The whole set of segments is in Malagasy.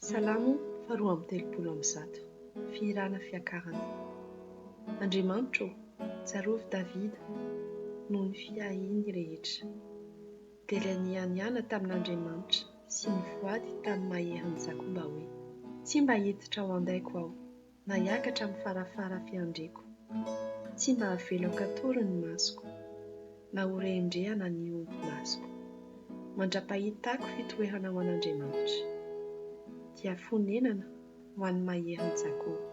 Salamo 2:30 Fihirana fiakarana. Andriamanitro, tsarovy Davida noho ny fiahiny rehetra. Dia nianiana tamin'Andriamanitra sy nivoady tamin'ny maherin'i Jakoba hoe: tsy mba hiditra ao andaiko aho, na hiakatra amin'ny farafara fiandriako, tsy mba havelo ankatory ny masoko, na ho rendrehana ny masoko. Mandra-pahitako fitoerana ho an'Andriamanitra, dia fonenana ho an'ny maherin'i Jakoba.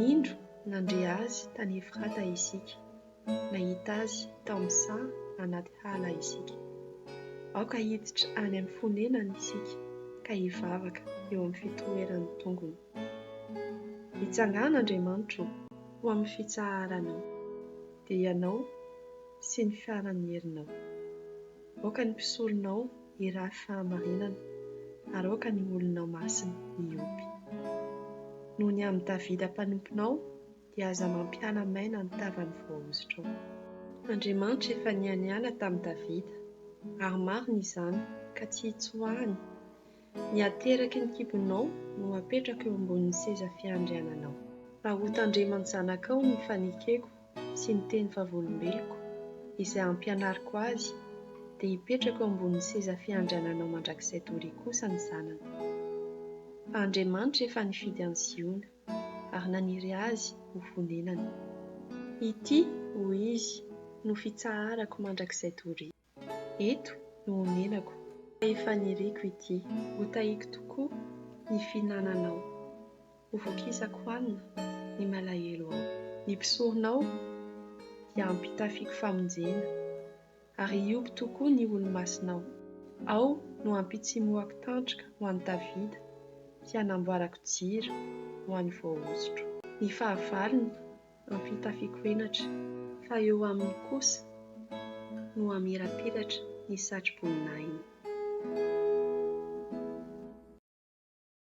Indro nandre azy tany Efrata isika, nahita azy tao Misa anaty ala isika. Aoka hiditra any amin'ny fonenana isika, ka hivavaka eo amin'ny fitoeran'ny tongony. Hitsangan'Andriamanitro ho amin'ny fitsaharanao, dia ianao sy ny fiaran'ny herinao. Aoka ny mpisoronao hirafy fahamarinana, ary aoka ny olonao masiny hiopy. Noho ny amin'ny Davida mpanomponao, dia aza mampiala maina ny tavan'ny voahozitrao. Andriamanitra efa nianiana tamin'i Davida, ary marina izany ka tsy hitsoahany. Niateraky ny kibonao no apetraka eo ambonin'ny seza fiandriananao. Raha ho tandreman'ny zanakao ny fanikeko sy ny teny vavolombeloko izay ampianariko azy, dia hipetraka eo ambonin'ny seza fiandriananao mandrakizay tory kosa ny zanany. Fa Andriamanitra efa nifidy an'i Siona, ary naniry azy ho fonenany. Ity ho izy no fitsaharako mandrakizay tory. Eto no honenako, efa niriko ity, ho tahiko tokoa ny fihinananao, ho vokisako hanina ny malahelo ao. Ny mpisoronao dia ampitafiako famonjena, ary hiopy tokoa ny olo-masinao. Ao no ampitsimoako tandroka ho an'i Davida, sy hanamboarako jiro ho an'ny voahozitro. Ny fahavalony ampitafiako henatra, fa eo aminy kosa no hamirapiratra ny satro-boninahiny.